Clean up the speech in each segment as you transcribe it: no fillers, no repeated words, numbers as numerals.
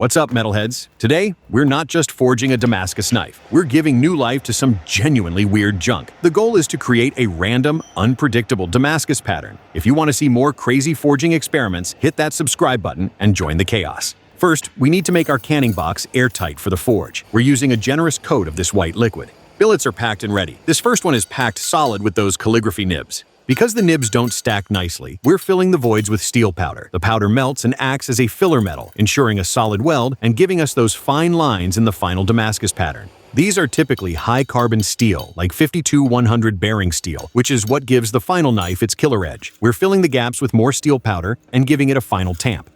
What's up, metalheads? Today, we're not just forging a Damascus knife. We're giving new life to some genuinely weird junk. The goal is to create a random, unpredictable Damascus pattern. If you want to see more crazy forging experiments, hit that subscribe button and join the chaos. First, we need to make our canning box airtight for the forge. We're using a generous coat of this white liquid. Billets are packed and ready. This first one is packed solid with those calligraphy nibs. Because the nibs don't stack nicely, we're filling the voids with steel powder. The powder melts and acts as a filler metal, ensuring a solid weld and giving us those fine lines in the final Damascus pattern. These are typically high-carbon steel, like 52-100 bearing steel, which is what gives the final knife its killer edge. We're filling the gaps with more steel powder and giving it a final tamp.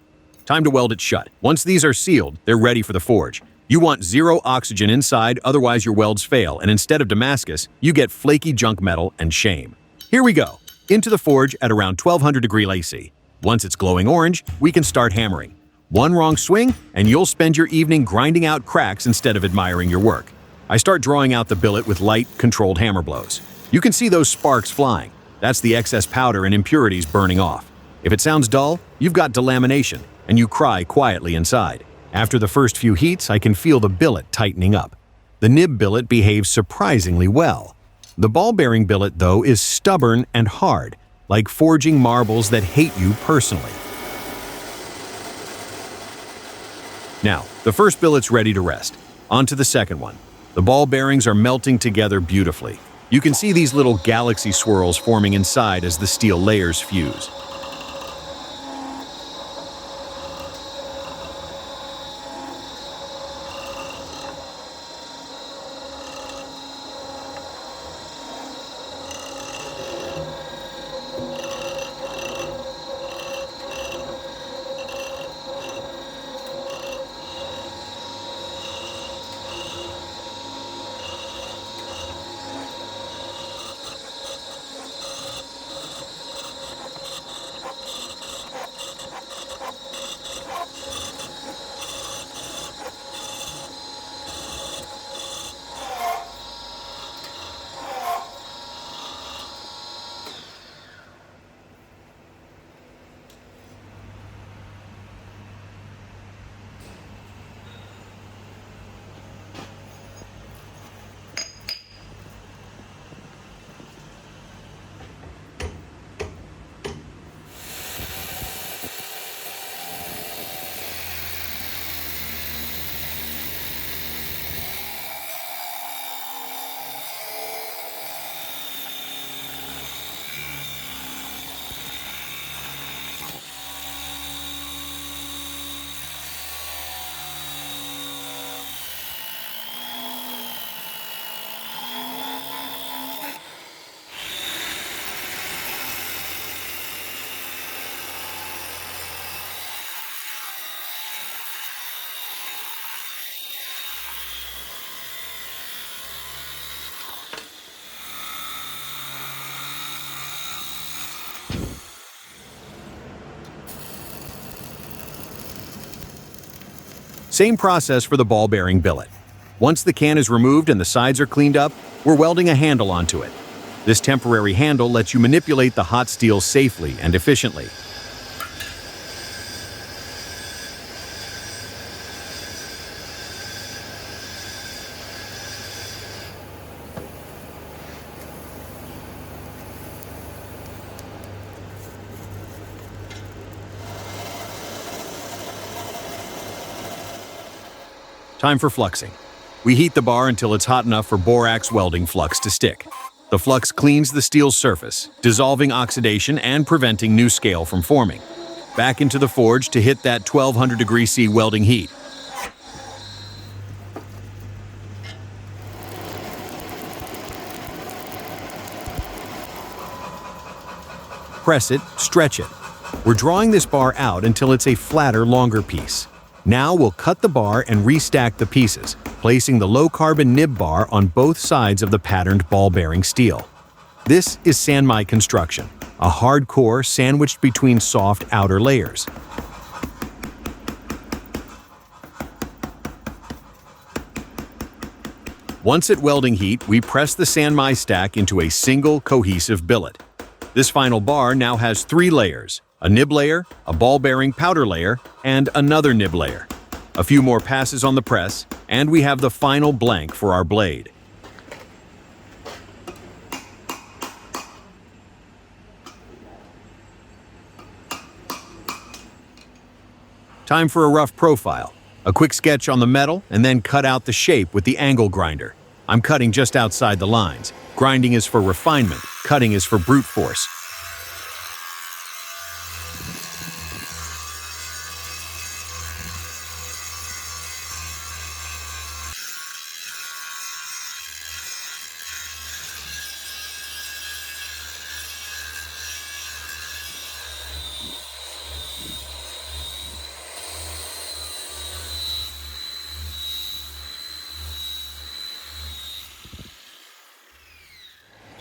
Time to weld it shut. Once these are sealed, they're ready for the forge. You want zero oxygen inside, otherwise your welds fail, and instead of Damascus, you get flaky junk metal and shame. Here we go. Into the forge at around 1200 degrees AC. Once it's glowing orange, we can start hammering. One wrong swing, and you'll spend your evening grinding out cracks instead of admiring your work. I start drawing out the billet with light, controlled hammer blows. You can see those sparks flying. That's the excess powder and impurities burning off. If it sounds dull, you've got delamination, and you cry quietly inside. After the first few heats, I can feel the billet tightening up. The nib billet behaves surprisingly well. The ball-bearing billet, though, is stubborn and hard, like forging marbles that hate you personally. Now, the first billet's ready to rest. On to the second one. The ball bearings are melting together beautifully. You can see these little galaxy swirls forming inside as the steel layers fuse. Same process for the ball-bearing billet. Once the can is removed and the sides are cleaned up, we're welding a handle onto it. This temporary handle lets you manipulate the hot steel safely and efficiently. Time for fluxing. We heat the bar until it's hot enough for borax welding flux to stick. The flux cleans the steel's surface, dissolving oxidation and preventing new scale from forming. Back into the forge to hit that 1200 degrees C welding heat. Press it, stretch it. We're drawing this bar out until it's a flatter, longer piece. Now we'll cut the bar and restack the pieces, placing the low-carbon nib bar on both sides of the patterned ball-bearing steel. This is sandmite construction, a hard core sandwiched between soft outer layers. Once at welding heat, we press the sandmite stack into a single cohesive billet. This final bar now has 3 layers: a nib layer, a ball-bearing powder layer, and another nib layer. A few more passes on the press, and we have the final blank for our blade. Time for a rough profile. A quick sketch on the metal, and then cut out the shape with the angle grinder. I'm cutting just outside the lines. Grinding is for refinement, cutting is for brute force.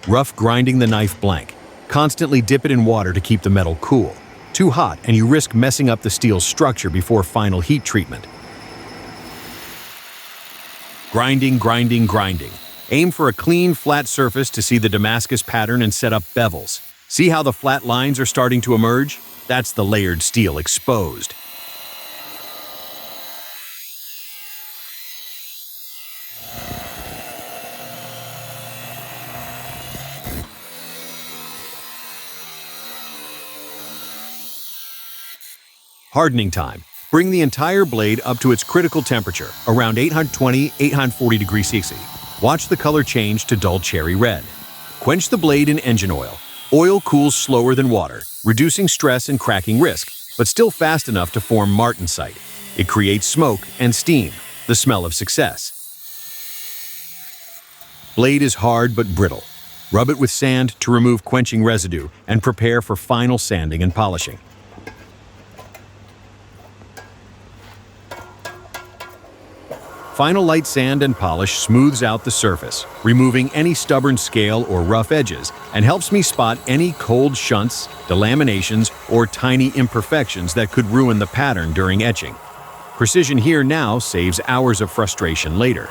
Rough grinding the knife blank. Constantly dip it in water to keep the metal cool. Too hot and you risk messing up the steel's structure before final heat treatment. Grinding, grinding, grinding. Aim for a clean, flat surface to see the Damascus pattern and set up bevels. See how the flat lines are starting to emerge? That's the layered steel exposed. Hardening time. Bring the entire blade up to its critical temperature, around 820–840 degrees Celsius. Watch the color change to dull cherry red. Quench the blade in engine oil. Oil cools slower than water, reducing stress and cracking risk, but still fast enough to form martensite. It creates smoke and steam, the smell of success. Blade is hard but brittle. Rub it with sand to remove quenching residue and prepare for final sanding and polishing. Final light sand and polish smooths out the surface, removing any stubborn scale or rough edges, and helps me spot any cold shunts, delaminations, or tiny imperfections that could ruin the pattern during etching. Precision here now saves hours of frustration later.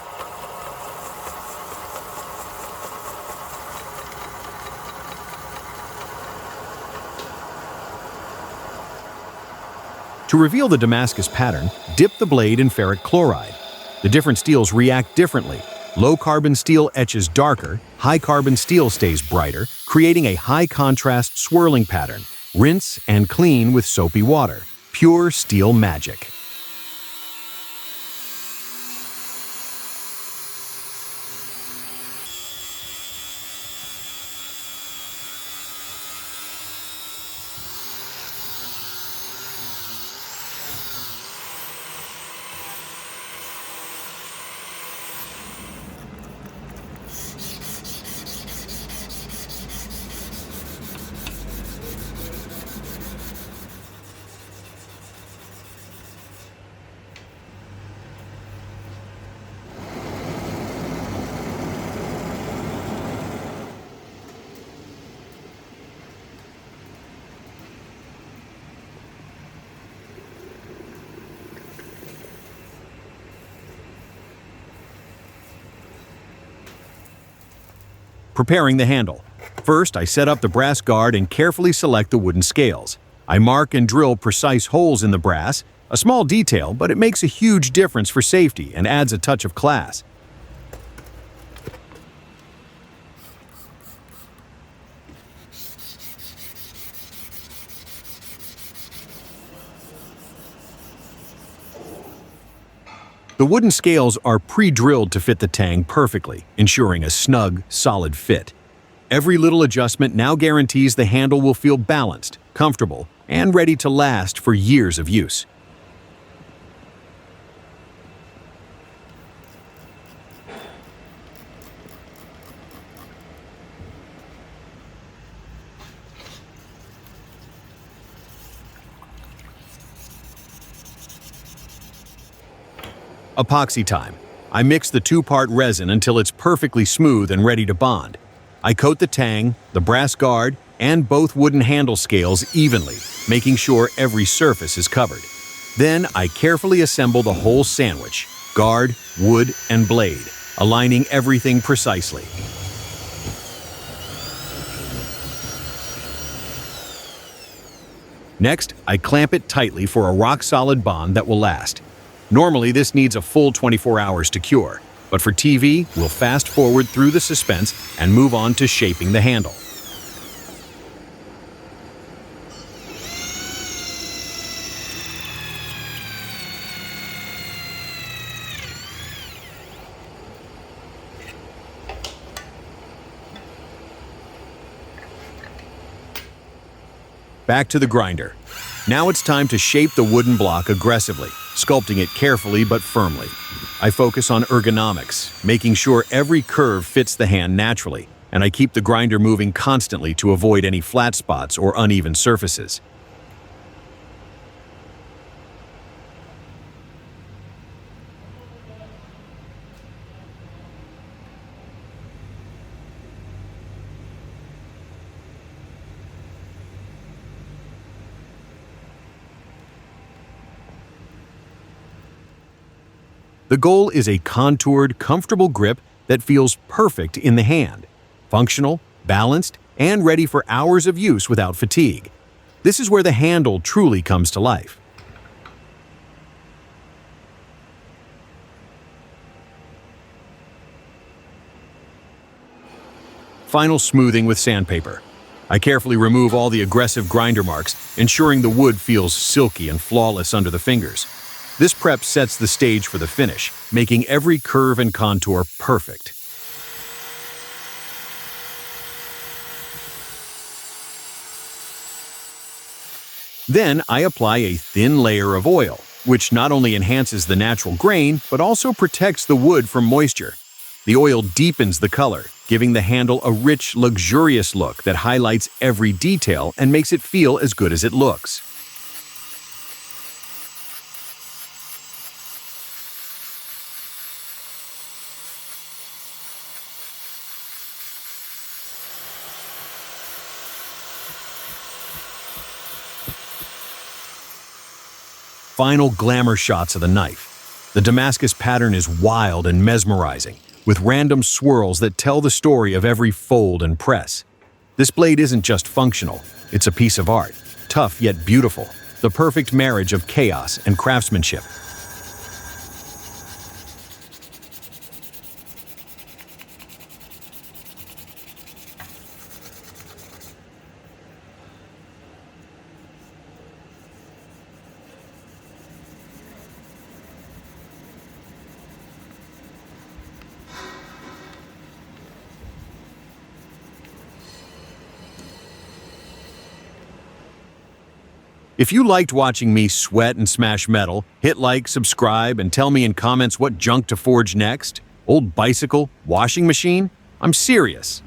To reveal the Damascus pattern, dip the blade in ferric chloride. The different steels react differently. Low-carbon steel etches darker, high-carbon steel stays brighter, creating a high-contrast swirling pattern. Rinse and clean with soapy water. Pure steel magic. Preparing the handle. First, I set up the brass guard and carefully select the wooden scales. I mark and drill precise holes in the brass, a small detail, but it makes a huge difference for safety and adds a touch of class. The wooden scales are pre-drilled to fit the tang perfectly, ensuring a snug, solid fit. Every little adjustment now guarantees the handle will feel balanced, comfortable, and ready to last for years of use. Epoxy time. I mix the two-part resin until it's perfectly smooth and ready to bond. I coat the tang, the brass guard, and both wooden handle scales evenly, making sure every surface is covered. Then I carefully assemble the whole sandwich, guard, wood, and blade, aligning everything precisely. Next, I clamp it tightly for a rock-solid bond that will last. Normally, this needs a full 24 hours to cure, but for TV, we'll fast forward through the suspense and move on to shaping the handle. Back to the grinder. Now it's time to shape the wooden block aggressively, sculpting it carefully but firmly. I focus on ergonomics, making sure every curve fits the hand naturally, and I keep the grinder moving constantly to avoid any flat spots or uneven surfaces. The goal is a contoured, comfortable grip that feels perfect in the hand, functional, balanced, and ready for hours of use without fatigue. This is where the handle truly comes to life. Final smoothing with sandpaper. I carefully remove all the aggressive grinder marks, ensuring the wood feels silky and flawless under the fingers. This prep sets the stage for the finish, making every curve and contour perfect. Then I apply a thin layer of oil, which not only enhances the natural grain, but also protects the wood from moisture. The oil deepens the color, giving the handle a rich, luxurious look that highlights every detail and makes it feel as good as it looks. Final glamour shots of the knife. The Damascus pattern is wild and mesmerizing, with random swirls that tell the story of every fold and press. This blade isn't just functional, it's a piece of art, tough yet beautiful, the perfect marriage of chaos and craftsmanship. If you liked watching me sweat and smash metal, hit like, subscribe, and tell me in comments what junk to forge next. Old bicycle? Washing machine? I'm serious.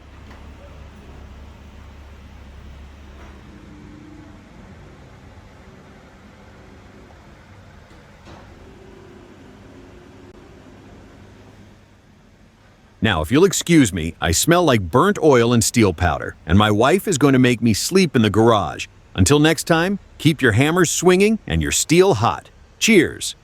Now, if you'll excuse me, I smell like burnt oil and steel powder, and my wife is going to make me sleep in the garage. Until next time, keep your hammers swinging and your steel hot. Cheers!